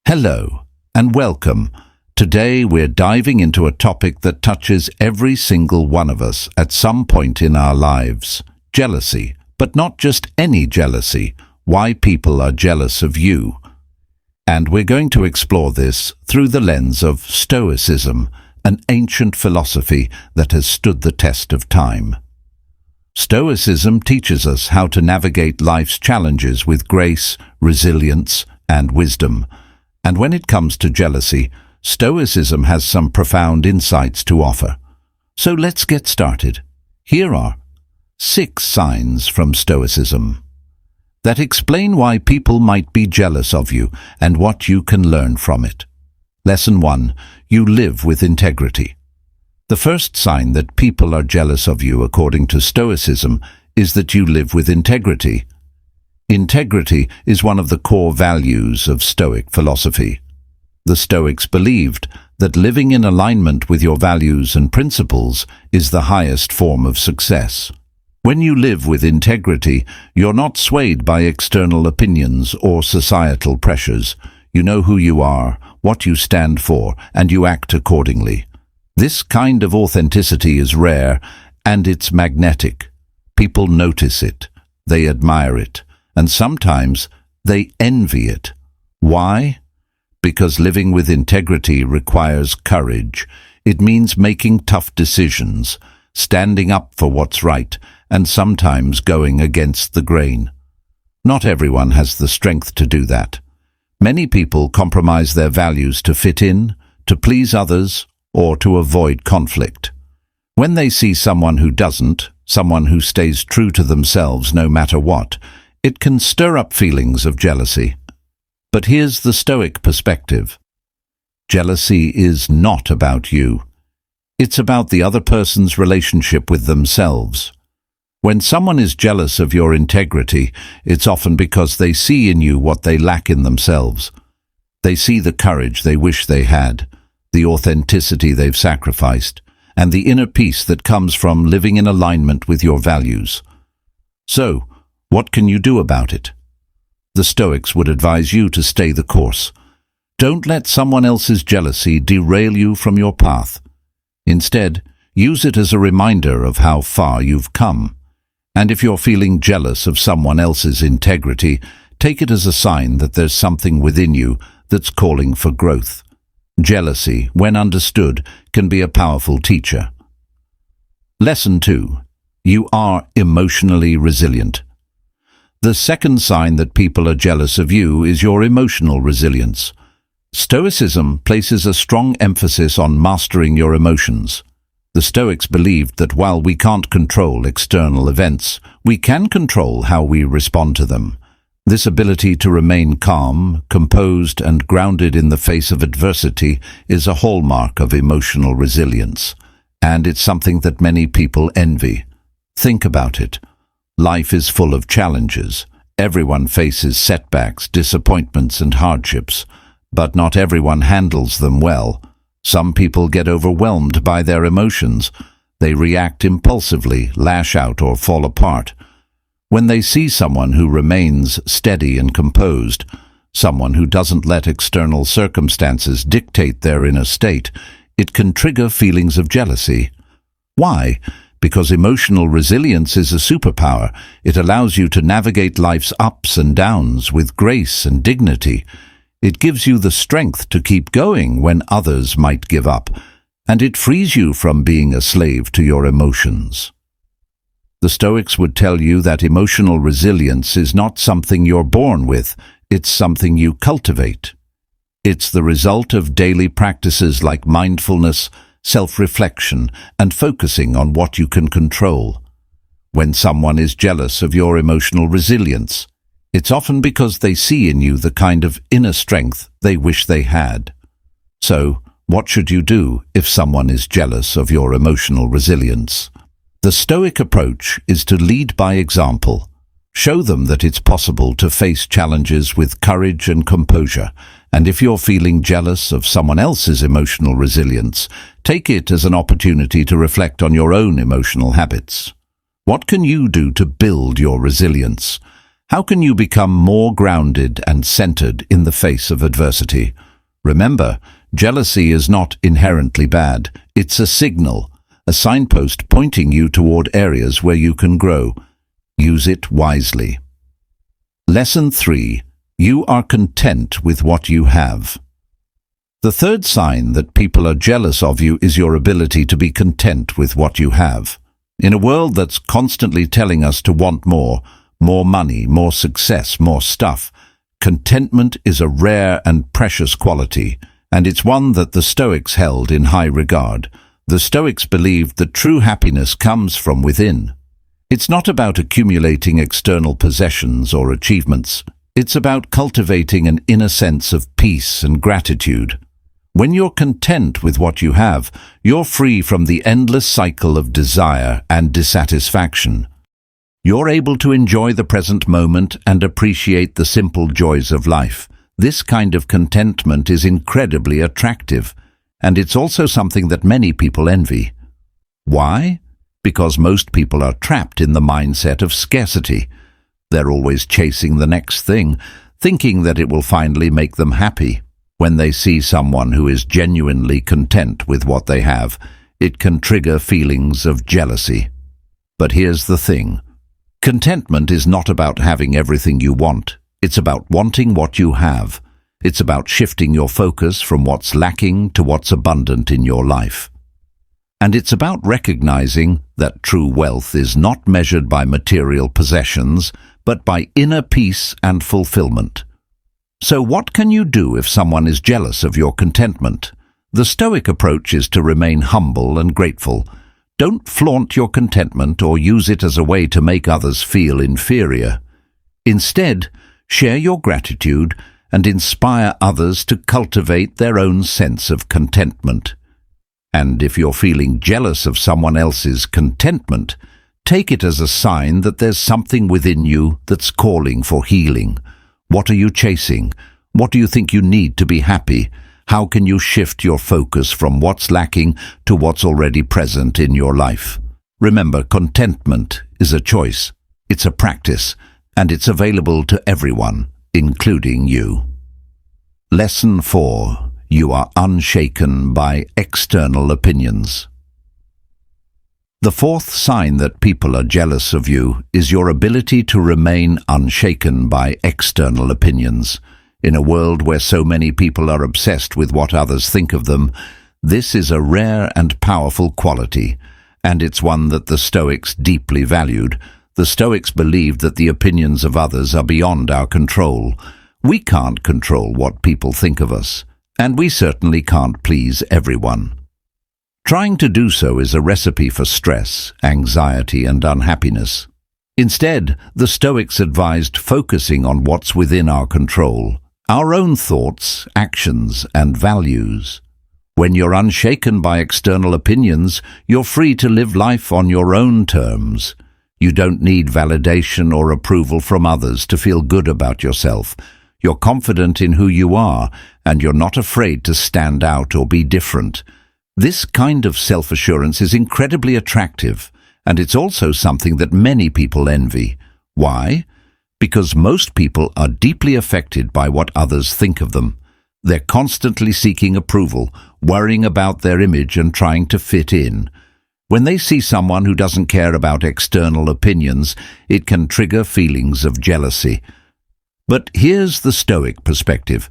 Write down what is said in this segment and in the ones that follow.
Hello and welcome. Today we're diving into a topic that touches every single one of us at some point in our lives. Jealousy, but not just any jealousy. Why people are jealous of you. And we're going to explore this through the lens of Stoicism, an ancient philosophy that has stood the test of time. Stoicism teaches us how to navigate life's challenges with grace, resilience, and wisdom. And when it comes to jealousy, Stoicism has some profound insights to offer. So let's get started. Here are 6 signs from Stoicism that explain why people might be jealous of you and what you can learn from it. Lesson 1. You live with integrity. The first sign that people are jealous of you, according to Stoicism, is that you live with integrity. Integrity is one of the core values of Stoic philosophy. The Stoics believed that living in alignment with your values and principles is the highest form of success. When you live with integrity, you're not swayed by external opinions or societal pressures. You know who you are, what you stand for, and you act accordingly. This kind of authenticity is rare, and it's magnetic. People notice it, they admire it, and sometimes they envy it. Why? Because living with integrity requires courage. It means making tough decisions, standing up for what's right, and sometimes going against the grain. Not everyone has the strength to do that. Many people compromise their values to fit in, to please others, or to avoid conflict. When they see someone who doesn't, someone who stays true to themselves no matter what, it can stir up feelings of jealousy. But here's the Stoic perspective. Jealousy is not about you. It's about the other person's relationship with themselves. When someone is jealous of your integrity, it's often because they see in you what they lack in themselves. They see the courage they wish they had, the authenticity they've sacrificed, and the inner peace that comes from living in alignment with your values. So, what can you do about it? The Stoics would advise you to stay the course. Don't let someone else's jealousy derail you from your path. Instead, use it as a reminder of how far you've come. And if you're feeling jealous of someone else's integrity, take it as a sign that there's something within you that's calling for growth. Jealousy, when understood, can be a powerful teacher. Lesson 2. You are emotionally resilient. The second sign that people are jealous of you is your emotional resilience. Stoicism places a strong emphasis on mastering your emotions. The Stoics believed that while we can't control external events, we can control how we respond to them. This ability to remain calm, composed, and grounded in the face of adversity is a hallmark of emotional resilience, and it's something that many people envy. Think about it. Life is full of challenges. Everyone faces setbacks, disappointments, and hardships, but not everyone handles them well. Some people get overwhelmed by their emotions. They react impulsively, lash out, or fall apart. When they see someone who remains steady and composed, someone who doesn't let external circumstances dictate their inner state, it can trigger feelings of jealousy. Why? Because emotional resilience is a superpower. It allows you to navigate life's ups and downs with grace and dignity. It gives you the strength to keep going when others might give up, and it frees you from being a slave to your emotions. The Stoics would tell you that emotional resilience is not something you're born with, it's something you cultivate. It's the result of daily practices like mindfulness, self-reflection, and focusing on what you can control. When someone is jealous of your emotional resilience, it's often because they see in you the kind of inner strength they wish they had. So, what should you do if someone is jealous of your emotional resilience? The Stoic approach is to lead by example. Show them that it's possible to face challenges with courage and composure, and if you're feeling jealous of someone else's emotional resilience, take it as an opportunity to reflect on your own emotional habits. What can you do to build your resilience? How can you become more grounded and centered in the face of adversity? Remember, jealousy is not inherently bad. It's a signal, a signpost pointing you toward areas where you can grow. Use it wisely. Lesson 3. You are content with what you have. The third sign that people are jealous of you is your ability to be content with what you have. In a world that's constantly telling us to want more money, more success, more stuff, contentment is a rare and precious quality, and it's one that the Stoics held in high regard. The Stoics believed that true happiness comes from within. It's not about accumulating external possessions or achievements. It's about cultivating an inner sense of peace and gratitude. When you're content with what you have, you're free from the endless cycle of desire and dissatisfaction. You're able to enjoy the present moment and appreciate the simple joys of life. This kind of contentment is incredibly attractive, and it's also something that many people envy. Why? Because most people are trapped in the mindset of scarcity. They're always chasing the next thing, thinking that it will finally make them happy. When they see someone who is genuinely content with what they have, it can trigger feelings of jealousy. But here's the thing. Contentment is not about having everything you want. It's about wanting what you have. It's about shifting your focus from what's lacking to what's abundant in your life. And it's about recognizing that true wealth is not measured by material possessions, but by inner peace and fulfillment. So what can you do if someone is jealous of your contentment? The Stoic approach is to remain humble and grateful. Don't flaunt your contentment or use it as a way to make others feel inferior. Instead, share your gratitude and inspire others to cultivate their own sense of contentment. And if you're feeling jealous of someone else's contentment, take it as a sign that there's something within you that's calling for healing. What are you chasing? What do you think you need to be happy? How can you shift your focus from what's lacking to what's already present in your life? Remember, contentment is a choice. It's a practice, and it's available to everyone, including you. Lesson 4. You are unshaken by external opinions. The fourth sign that people are jealous of you is your ability to remain unshaken by external opinions. In a world where so many people are obsessed with what others think of them, this is a rare and powerful quality, and it's one that the Stoics deeply valued. The Stoics believed that the opinions of others are beyond our control. We can't control what people think of us, and we certainly can't please everyone. Trying to do so is a recipe for stress, anxiety, and unhappiness. Instead, the Stoics advised focusing on what's within our control, our own thoughts, actions, and values. When you're unshaken by external opinions, you're free to live life on your own terms. You don't need validation or approval from others to feel good about yourself. You're confident in who you are, and you're not afraid to stand out or be different. This kind of self-assurance is incredibly attractive, and it's also something that many people envy. Why? Because most people are deeply affected by what others think of them. They're constantly seeking approval, worrying about their image and trying to fit in. When they see someone who doesn't care about external opinions, it can trigger feelings of jealousy. But here's the Stoic perspective.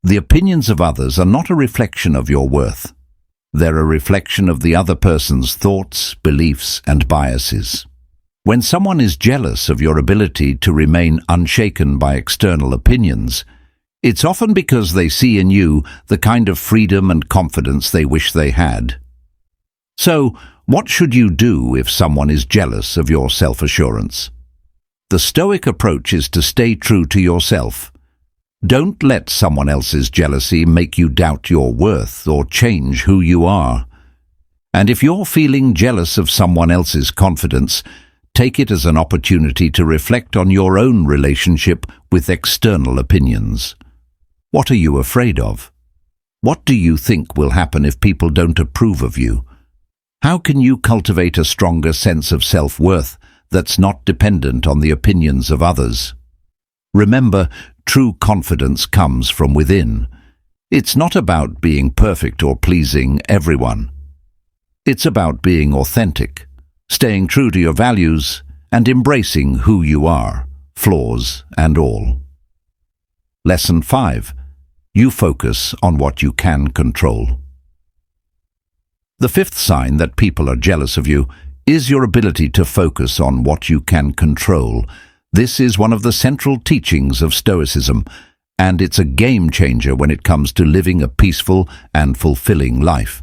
The opinions of others are not a reflection of your worth. They're a reflection of the other person's thoughts, beliefs, and biases. When someone is jealous of your ability to remain unshaken by external opinions, it's often because they see in you the kind of freedom and confidence they wish they had. So, what should you do if someone is jealous of your self-assurance? The Stoic approach is to stay true to yourself. Don't let someone else's jealousy make you doubt your worth or change who you are. And if you're feeling jealous of someone else's confidence, take it as an opportunity to reflect on your own relationship with external opinions. What are you afraid of? What do you think will happen if people don't approve of you? How can you cultivate a stronger sense of self-worth that's not dependent on the opinions of others? Remember, true confidence comes from within. It's not about being perfect or pleasing everyone. It's about being authentic, staying true to your values, and embracing who you are, flaws and all. Lesson 5. You focus on what you can control. The fifth sign that people are jealous of you is your ability to focus on what you can control. This is one of the central teachings of Stoicism, and it's a game changer when it comes to living a peaceful and fulfilling life.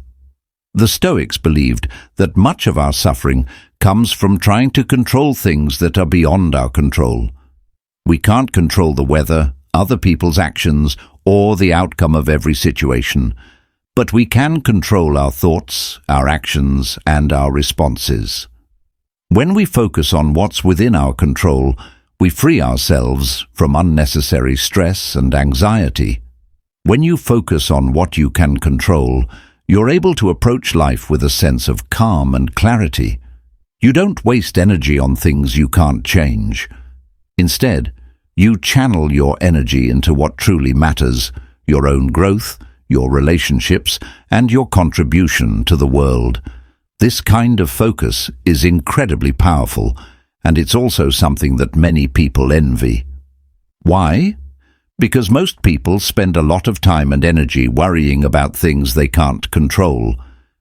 The Stoics believed that much of our suffering comes from trying to control things that are beyond our control. We can't control the weather, other people's actions, or the outcome of every situation, but we can control our thoughts, our actions, and our responses. When we focus on what's within our control, we free ourselves from unnecessary stress and anxiety. When you focus on what you can control, you're able to approach life with a sense of calm and clarity. You don't waste energy on things you can't change. Instead, you channel your energy into what truly matters: your own growth, your relationships, and your contribution to the world. This kind of focus is incredibly powerful, and it's also something that many people envy. Why? Because most people spend a lot of time and energy worrying about things they can't control.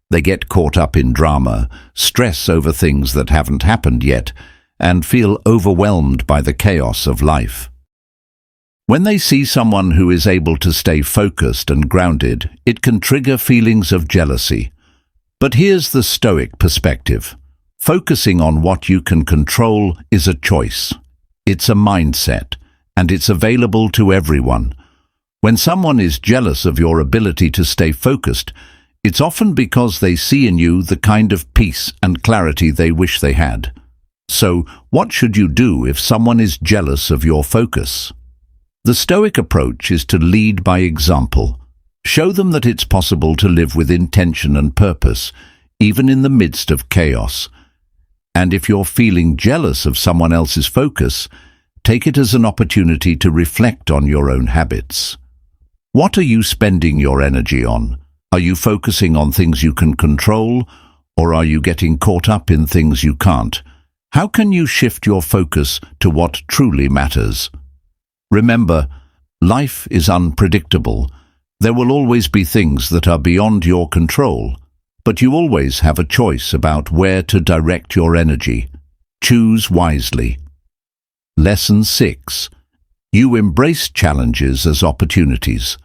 They get caught up in drama, stress over things that haven't happened yet, and feel overwhelmed by the chaos of life. When they see someone who is able to stay focused and grounded, it can trigger feelings of jealousy. But here's the Stoic perspective. Focusing on what you can control is a choice. It's a mindset, and it's available to everyone. When someone is jealous of your ability to stay focused, it's often because they see in you the kind of peace and clarity they wish they had. So, what should you do if someone is jealous of your focus? The Stoic approach is to lead by example. Show them that it's possible to live with intention and purpose, even in the midst of chaos. And if you're feeling jealous of someone else's focus, take it as an opportunity to reflect on your own habits. What are you spending your energy on? Are you focusing on things you can control, or are you getting caught up in things you can't? How can you shift your focus to what truly matters? Remember, life is unpredictable. There will always be things that are beyond your control, but you always have a choice about where to direct your energy. Choose wisely. Lesson 6. You embrace challenges as opportunities.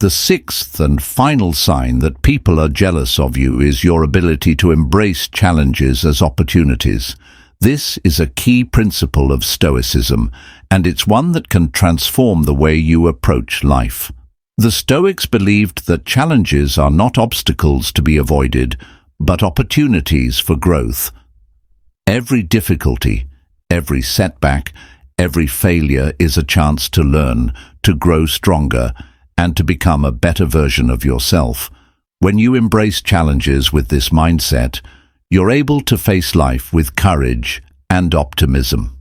The sixth and final sign that people are jealous of you is your ability to embrace challenges as opportunities. This is a key principle of Stoicism, and it's one that can transform the way you approach life. The Stoics believed that challenges are not obstacles to be avoided, but opportunities for growth. Every difficulty, every setback, every failure is a chance to learn, to grow stronger, and to become a better version of yourself. When you embrace challenges with this mindset, you're able to face life with courage and optimism.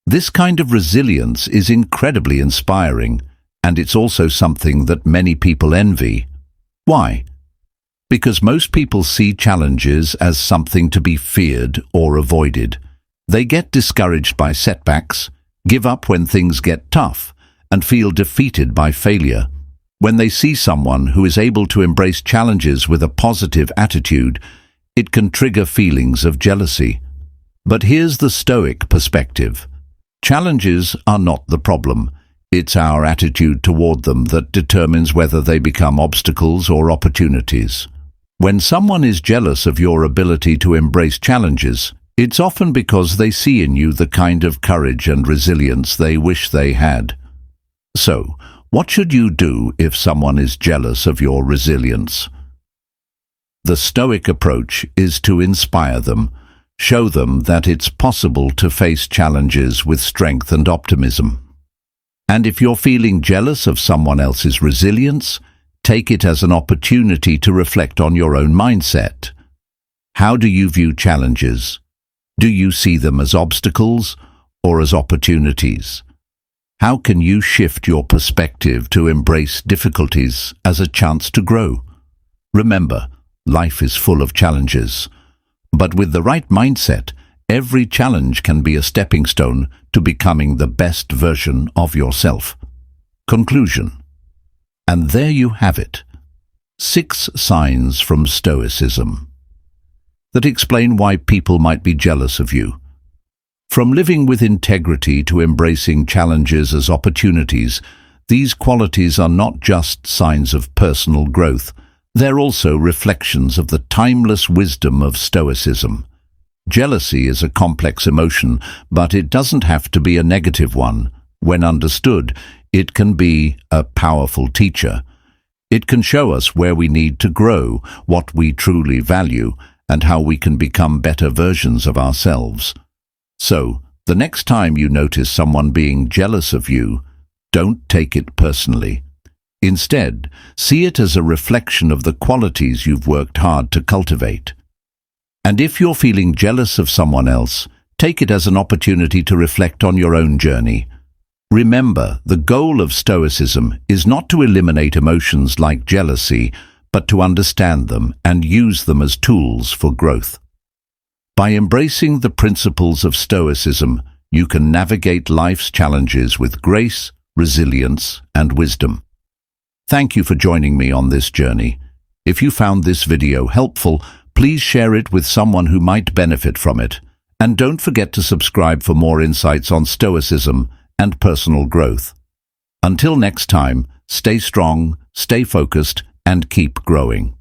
This kind of resilience is incredibly inspiring, and it's also something that many people envy. Why? Because most people see challenges as something to be feared or avoided. They get discouraged by setbacks, give up when things get tough, and feel defeated by failure. When they see someone who is able to embrace challenges with a positive attitude, it can trigger feelings of jealousy. But here's the Stoic perspective. Challenges are not the problem. It's our attitude toward them that determines whether they become obstacles or opportunities. When someone is jealous of your ability to embrace challenges, it's often because they see in you the kind of courage and resilience they wish they had. So, what should you do if someone is jealous of your resilience? The Stoic approach is to inspire them, show them that it's possible to face challenges with strength and optimism. And if you're feeling jealous of someone else's resilience, take it as an opportunity to reflect on your own mindset. How do you view challenges? Do you see them as obstacles or as opportunities? How can you shift your perspective to embrace difficulties as a chance to grow? Remember, life is full of challenges, but with the right mindset, every challenge can be a stepping stone to becoming the best version of yourself. Conclusion. And there you have it. 6 signs from Stoicism that explain why people might be jealous of you. From living with integrity to embracing challenges as opportunities, these qualities are not just signs of personal growth, they're also reflections of the timeless wisdom of Stoicism. Jealousy is a complex emotion, but it doesn't have to be a negative one. When understood, it can be a powerful teacher. It can show us where we need to grow, what we truly value, and how we can become better versions of ourselves. So, the next time you notice someone being jealous of you, don't take it personally. Instead, see it as a reflection of the qualities you've worked hard to cultivate. And if you're feeling jealous of someone else, take it as an opportunity to reflect on your own journey. Remember, the goal of Stoicism is not to eliminate emotions like jealousy, but to understand them and use them as tools for growth. By embracing the principles of Stoicism, you can navigate life's challenges with grace, resilience, and wisdom. Thank you for joining me on this journey. If you found this video helpful, please share it with someone who might benefit from it. And don't forget to subscribe for more insights on Stoicism and personal growth. Until next time, stay strong, stay focused, and keep growing.